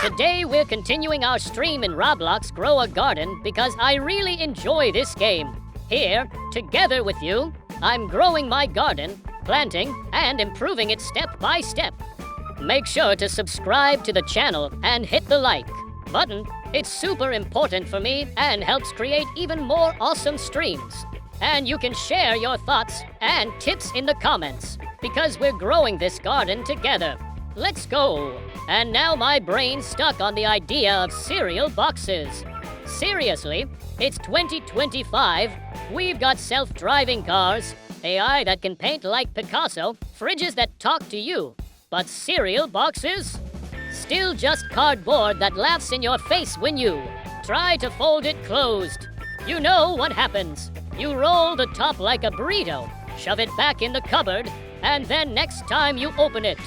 Today we're continuing our stream in Roblox Grow a Garden because I really enjoy this game. Here, together with you, I'm growing my garden, planting, and improving it step by step. Make sure to subscribe to the channel and hit the like button. It's super important for me and helps create even more awesome streams. And you can share your thoughts and tips in the comments because we're growing this garden together. Let's go! And now my brain's stuck on the idea of cereal boxes. Seriously, it's 2025, we've got self-driving cars, AI that can paint like Picasso, fridges that talk to you. But cereal boxes? Still just cardboard that laughs in your face when you try to fold it closed. You know what happens. You roll the top like a burrito, shove it back in the cupboard, and then next time you open it,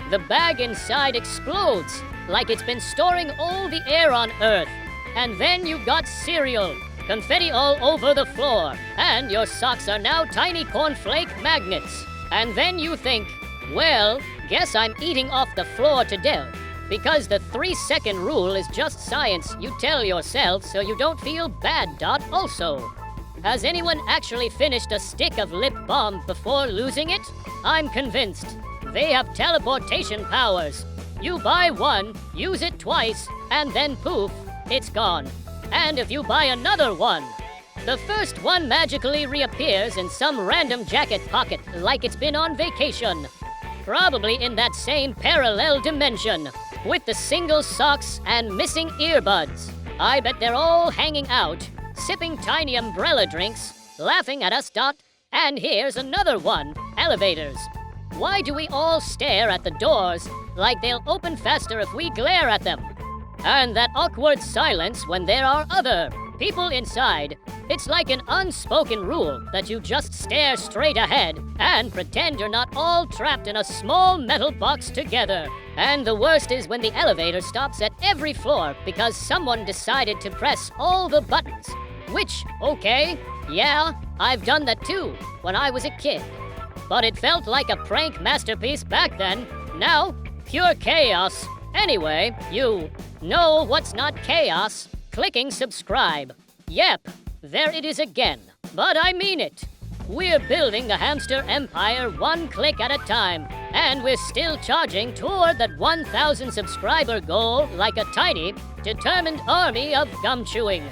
the bag inside explodes like it's been storing all the air on Earth. And then you got cereal, confetti all over the floor, and your socks are now tiny cornflake magnets. And then you think, well, guess I'm eating off the floor today. Because the 3-second rule is just science you tell yourself so you don't feel bad. Also, has anyone actually finished a stick of lip balm before losing it? I'm convinced. They have teleportation powers. You buy one, use it twice, and then poof, it's gone. And if you buy another one, the first one magically reappears in some random jacket pocket like it's been on vacation. Probably in that same parallel dimension, with the single socks and missing earbuds. I bet they're all hanging out, sipping tiny umbrella drinks, laughing at us. And here's another one, elevators. Why do we all stare at the doors like they'll open faster if we glare at them? And that awkward silence when there are other people inside. It's like an unspoken rule that you just stare straight ahead and pretend you're not all trapped in a small metal box together. And the worst is when the elevator stops at every floor because someone decided to press all the buttons. Which, okay, yeah, I've done that too when I was a kid. But it felt like a prank masterpiece back then. Now, pure chaos. Anyway, you know what's not chaos? Clicking subscribe. Yep, there it is again. But I mean it. We're building the hamster empire one click at a time. And we're still charging toward that 1,000 subscriber goal like a tiny, determined army of gum chewing.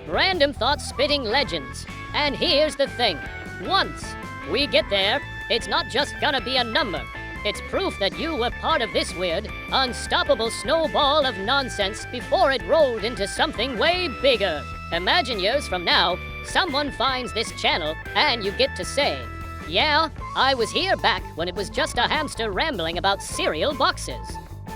Random thought spitting legends. And here's the thing. Once we get there, it's not just gonna be a number. It's proof that you were part of this weird, unstoppable snowball of nonsense before it rolled into something way bigger. Imagine years from now, someone finds this channel and you get to say, yeah, I was here back when it was just a hamster rambling about cereal boxes.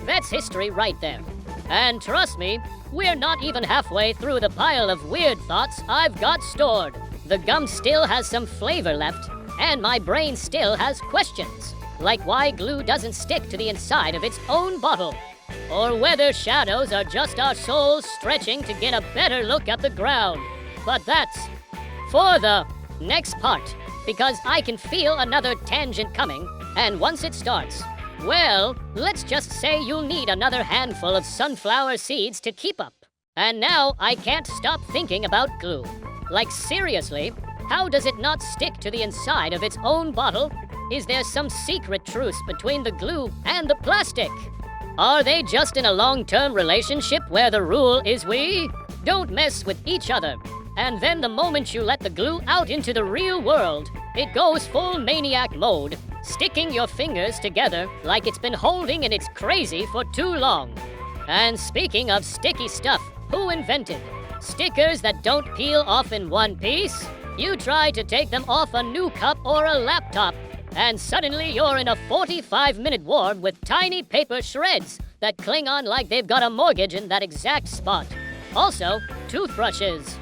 That's history right there. And trust me, we're not even halfway through the pile of weird thoughts I've got stored. The gum still has some flavor left, and my brain still has questions, like why glue doesn't stick to the inside of its own bottle, or whether shadows are just our souls stretching to get a better look at the ground. But that's for the next part, because I can feel another tangent coming, and once it starts, well, let's just say you'll need another handful of sunflower seeds to keep up. And now I can't stop thinking about glue. Like seriously, how does it not stick to the inside of its own bottle? Is there some secret truce between the glue and the plastic? Are they just in a long-term relationship where the rule is we don't mess with each other? And then the moment you let the glue out into the real world, it goes full maniac mode, sticking your fingers together like it's been holding in its crazy for too long. And speaking of sticky stuff, who invented stickers that don't peel off in one piece? You try to take them off a new cup or a laptop, and suddenly you're in a 45-minute war with tiny paper shreds that cling on like they've got a mortgage in that exact spot. Also, toothbrushes.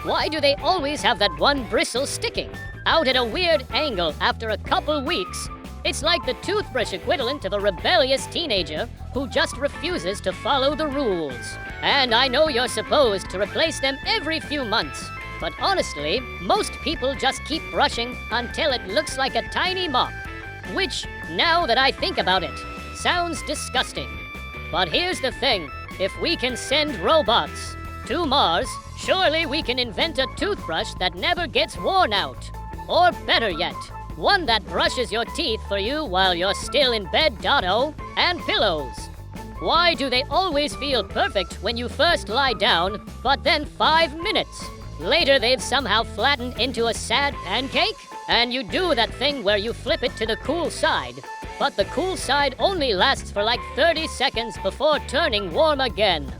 Why do they always have that one bristle sticking out at a weird angle after a couple weeks? It's like the toothbrush equivalent of a rebellious teenager who just refuses to follow the rules. And I know you're supposed to replace them every few months, but honestly, most people just keep brushing until it looks like a tiny mop. Which, now that I think about it, sounds disgusting. But here's the thing. if we can send robots to Mars, surely we can invent a toothbrush that never gets worn out. Or better yet, one that brushes your teeth for you while you're still in bed, Dotto, and pillows. Why do they always feel perfect when you first lie down, but then 5 minutes later they've somehow flattened into a sad pancake? And you do that thing where you flip it to the cool side, but the cool side only lasts for like 30 seconds before turning warm again.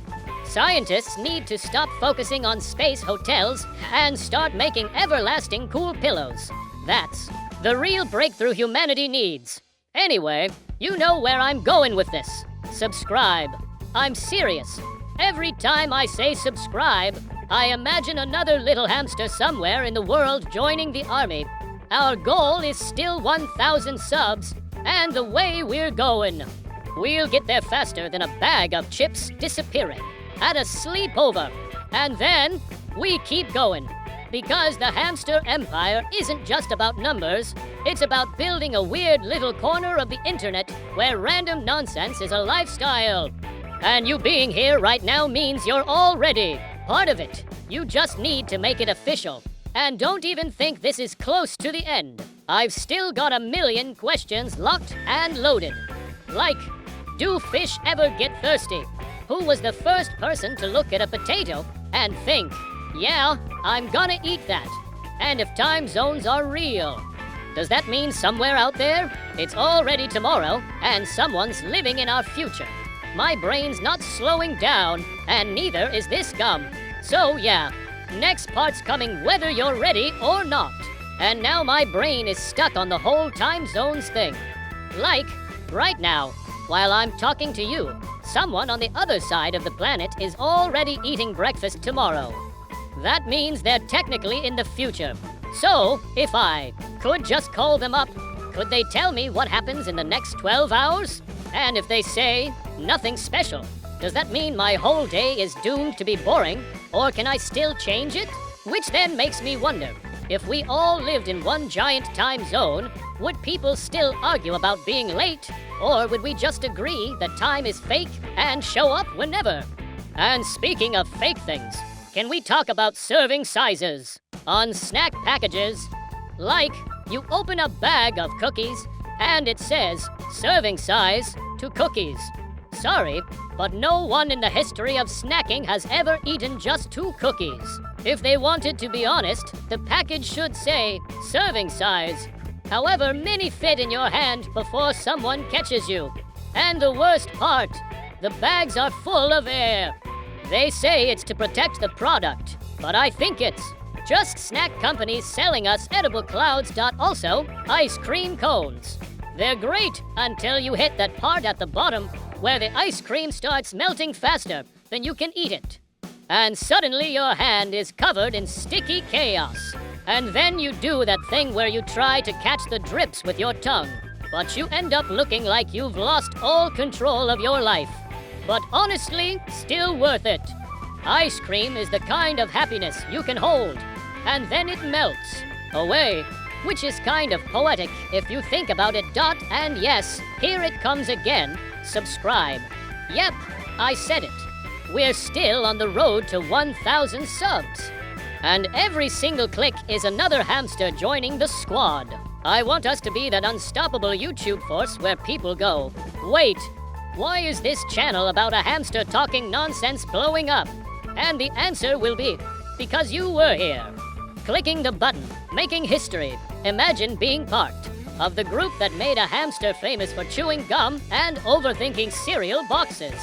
Scientists need to stop focusing on space hotels and start making everlasting cool pillows. That's the real breakthrough humanity needs. Anyway, you know where I'm going with this. Subscribe. I'm serious. Every time I say subscribe, I imagine another little hamster somewhere in the world joining the army. Our goal is still 1,000 subs, and the way we're going, we'll get there faster than a bag of chips disappearing at a sleepover. And then we keep going. Because the hamster empire isn't just about numbers, it's about building a weird little corner of the internet where random nonsense is a lifestyle. And you being here right now means you're already part of it. You just need to make it official. And don't even think this is close to the end. I've still got a million questions locked and loaded. Like, do fish ever get thirsty? Who was the first person to look at a potato and think, yeah, I'm gonna eat that? And if time zones are real, does that mean somewhere out there, it's already tomorrow and someone's living in our future? My brain's not slowing down, and neither is this gum. So yeah, next part's coming whether you're ready or not. And now my brain is stuck on the whole time zones thing. Like, right now, while I'm talking to you, someone on the other side of the planet is already eating breakfast tomorrow. That means they're technically in the future. So, if I could just call them up, could they tell me what happens in the next 12 hours? And if they say nothing special, does that mean my whole day is doomed to be boring? Or can I still change it? Which then makes me wonder, if we all lived in one giant time zone, would people still argue about being late? Or would we just agree that time is fake and show up whenever? And speaking of fake things, can we talk about serving sizes on snack packages? Like, you open a bag of cookies and it says serving size to cookies. Sorry, but no one in the history of snacking has ever eaten just 2 cookies. If they wanted to be honest, the package should say serving size. However many fit in your hand before someone catches you. And the worst part, the bags are full of air. They say it's to protect the product, but I think it's just snack companies selling us edible clouds. Also, ice cream cones. They're great until you hit that part at the bottom where the ice cream starts melting faster than you can eat it. And suddenly your hand is covered in sticky chaos. And then you do that thing where you try to catch the drips with your tongue, but you end up looking like you've lost all control of your life. But honestly, still worth it. Ice cream is the kind of happiness you can hold, and then it melts away, which is kind of poetic if you think about it. And yes, here it comes again. Subscribe. Yep, I said it. We're still on the road to 1,000 subs. And every single click is another hamster joining the squad. I want us to be that unstoppable YouTube force where people go, wait, why is this channel about a hamster talking nonsense blowing up? And the answer will be, because you were here. Clicking the button, making history. Imagine being part of the group that made a hamster famous for chewing gum and overthinking cereal boxes.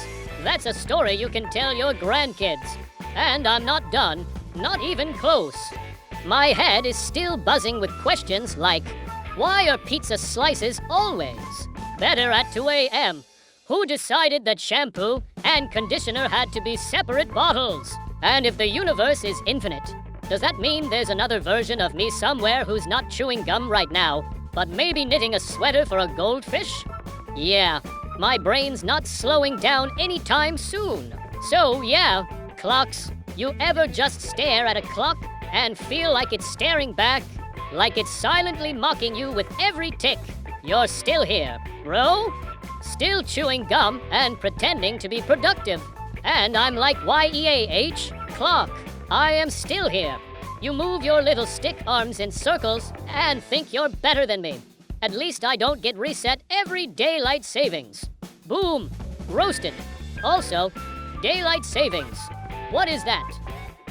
That's a story you can tell your grandkids. And I'm not done, not even close. My head is still buzzing with questions like, why are pizza slices always better at 2 a.m.? Who decided that shampoo and conditioner had to be separate bottles? And if the universe is infinite, does that mean there's another version of me somewhere who's not chewing gum right now, but maybe knitting a sweater for a goldfish? Yeah, my brain's not slowing down anytime soon. So yeah, clocks, you ever just stare at a clock and feel like it's staring back? Like it's silently mocking you with every tick? You're still here, bro? Still chewing gum and pretending to be productive. And I'm like YEAH, clock. I am still here. You move your little stick arms in circles and think you're better than me. At least I don't get reset every daylight savings. Boom, roasted. Also, daylight savings. What is that?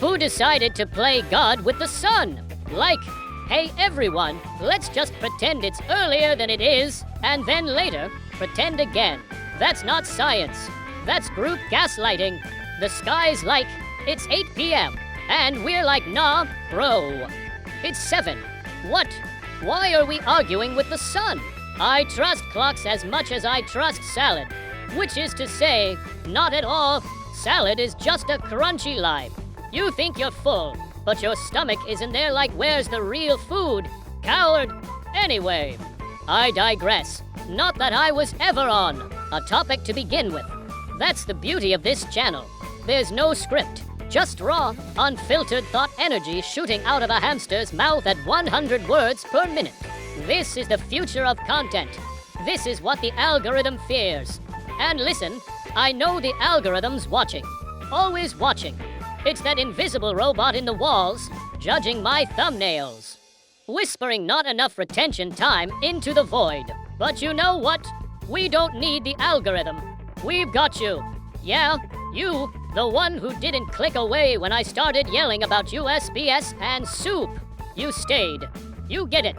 Who decided to play God with the sun? Like, hey everyone, let's just pretend it's earlier than it is, and then later, pretend again. That's not science. That's group gaslighting. The sky's like, it's 8 p.m., and we're like, nah, bro. It's 7. What? Why are we arguing with the sun? I trust clocks as much as I trust salad. Which is to say, not at all. Salad is just a crunchy lie. You think you're full, but your stomach isn't there like where's the real food? Coward. Anyway, I digress. Not that I was ever on a topic to begin with. That's the beauty of this channel. There's no script, just raw, unfiltered thought energy shooting out of a hamster's mouth at 100 words per minute. This is the future of content. This is what the algorithm fears. And listen, I know the algorithm's watching. Always watching. It's that invisible robot in the walls, judging my thumbnails. Whispering not enough retention time into the void. But you know what? We don't need the algorithm. We've got you. Yeah, you, the one who didn't click away when I started yelling about USPS and soup. You stayed. You get it.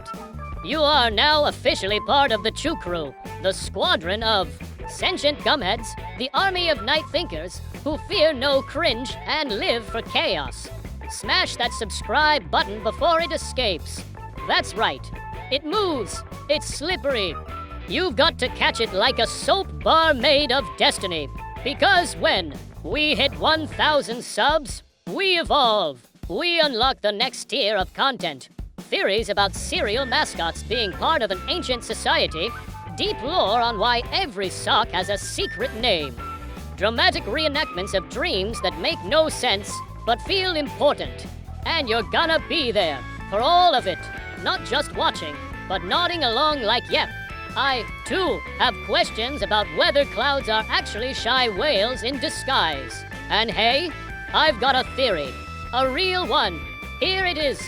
You are now officially part of the Chew Crew, the squadron of sentient gumheads, the army of night thinkers who fear no cringe and live for chaos. Smash that subscribe button before it escapes. That's right. It moves. It's slippery. You've got to catch it like a soap bar made of destiny. Because when we hit 1,000 subs, we evolve. We unlock the next tier of content. Theories about cereal mascots being part of an ancient society. Deep lore on why every sock has a secret name. Dramatic reenactments of dreams that make no sense but feel important. And you're gonna be there for all of it. Not just watching, but nodding along like, yep. I, too, have questions about whether clouds are actually shy whales in disguise. And hey, I've got a theory. A real one. Here it is.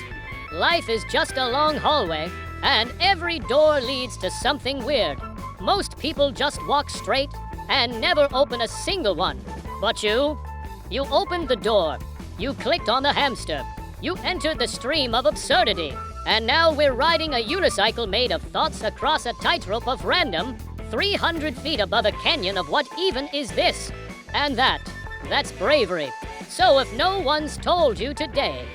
Life is just a long hallway, and every door leads to something weird. Most people just walk straight and never open a single one. But you opened the door. You clicked on the hamster. You entered the stream of absurdity. And now we're riding a unicycle made of thoughts across a tightrope of random, 300 feet above a canyon of what even is this? And that's bravery. So if no one's told you today,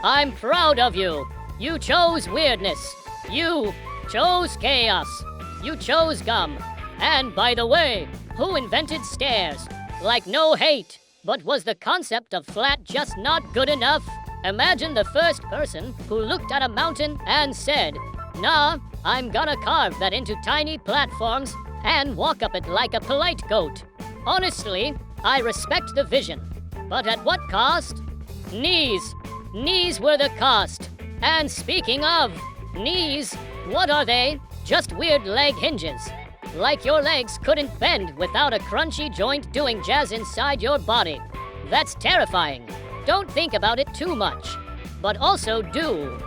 I'm proud of you. You chose weirdness. You chose chaos. You chose gum. And by the way, who invented stairs? Like no hate, but was the concept of flat just not good enough? Imagine the first person who looked at a mountain and said, nah, I'm gonna carve that into tiny platforms and walk up it like a polite goat. Honestly, I respect the vision. But at what cost? Knees. Knees were the cost. And speaking of knees, what are they? Just weird leg hinges. Like your legs couldn't bend without a crunchy joint doing jazz inside your body. That's terrifying. Don't think about it too much, but also do.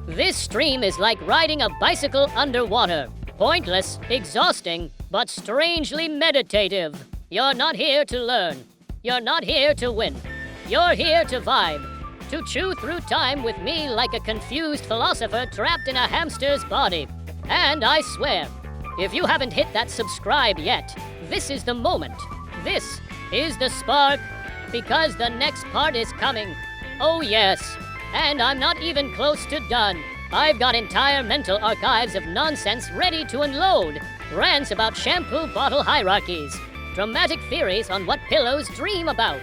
This stream is like riding a bicycle underwater. Pointless, exhausting, but strangely meditative. You're not here to learn. You're not here to win. You're here to vibe. To chew through time with me like a confused philosopher trapped in a hamster's body. And I swear, if you haven't hit that subscribe yet, this is the moment. This is the spark. Because the next part is coming. Oh yes, and I'm not even close to done. I've got entire mental archives of nonsense ready to unload. Rants about shampoo bottle hierarchies. Dramatic theories on what pillows dream about.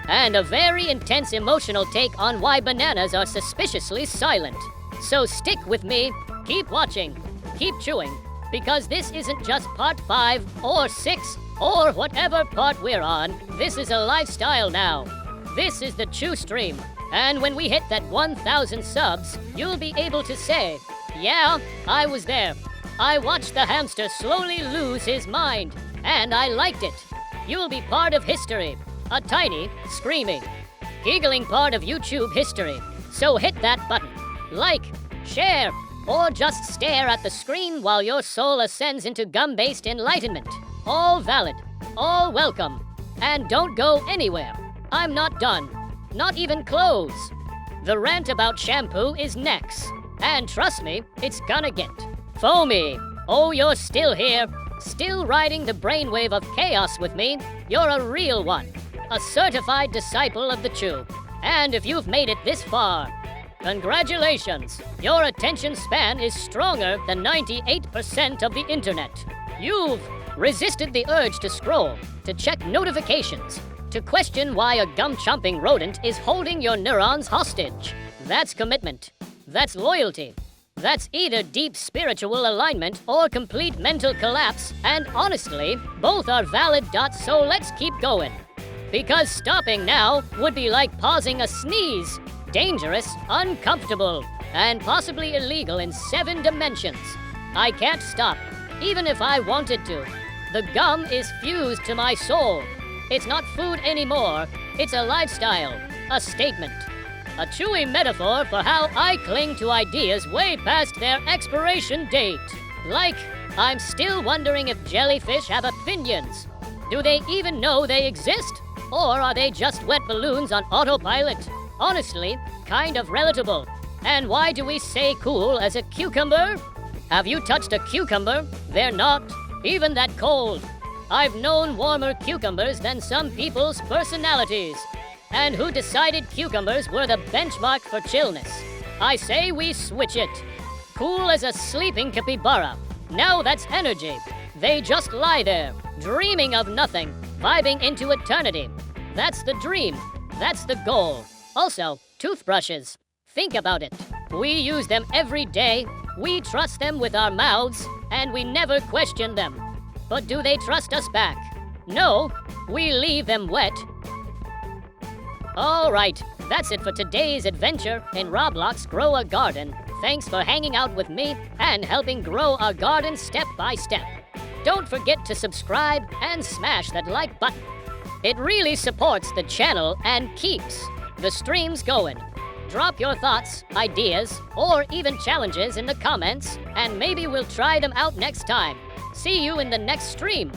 And a very intense emotional take on why bananas are suspiciously silent. So stick with me, keep watching, keep chewing, because this isn't just part 5 or 6 or whatever part we're on. This is a lifestyle now. This is the Chew Stream. And when we hit that 1,000 subs, you'll be able to say, yeah, I was there. I watched the hamster slowly lose his mind, and I liked it. You'll be part of history. a tiny, screaming, giggling part of YouTube history. So hit that button, like, share, or just stare at the screen while your soul ascends into gum-based enlightenment. All valid, all welcome, and don't go anywhere. I'm not done, not even close. The rant about shampoo is next, and trust me, it's gonna get foamy. Oh, you're still here, still riding the brainwave of chaos with me. You're a real one, a certified disciple of the Chew. And if you've made it this far, congratulations! Your attention span is stronger than 98% of the internet. You've resisted the urge to scroll, to check notifications, to question why a gum-chomping rodent is holding your neurons hostage. That's commitment. That's loyalty. That's either deep spiritual alignment or complete mental collapse, and honestly, both are valid. So let's keep going. Because stopping now would be like pausing a sneeze. Dangerous, uncomfortable, and possibly illegal in 7 dimensions. I can't stop, even if I wanted to. The gum is fused to my soul. It's not food anymore, it's a lifestyle, a statement. A chewy metaphor for how I cling to ideas way past their expiration date. Like, I'm still wondering if jellyfish have opinions. Do they even know they exist? Or are they just wet balloons on autopilot? Honestly, kind of relatable. And why do we say cool as a cucumber? Have you touched a cucumber? They're not even that cold. I've known warmer cucumbers than some people's personalities. And who decided cucumbers were the benchmark for chillness? I say we switch it. Cool as a sleeping capybara. Now that's energy. They just lie there, dreaming of nothing, vibing into eternity. That's the dream. That's the goal. Also, toothbrushes. Think about it. We use them every day. We trust them with our mouths, and we never question them. But do they trust us back? No, we leave them wet. Alright, that's it for today's adventure in Roblox Grow a Garden. Thanks for hanging out with me and helping grow our garden step by step. Don't forget to subscribe and smash that like button. It really supports the channel and keeps the streams going. Drop your thoughts, ideas, or even challenges in the comments, and maybe we'll try them out next time. See you in the next stream.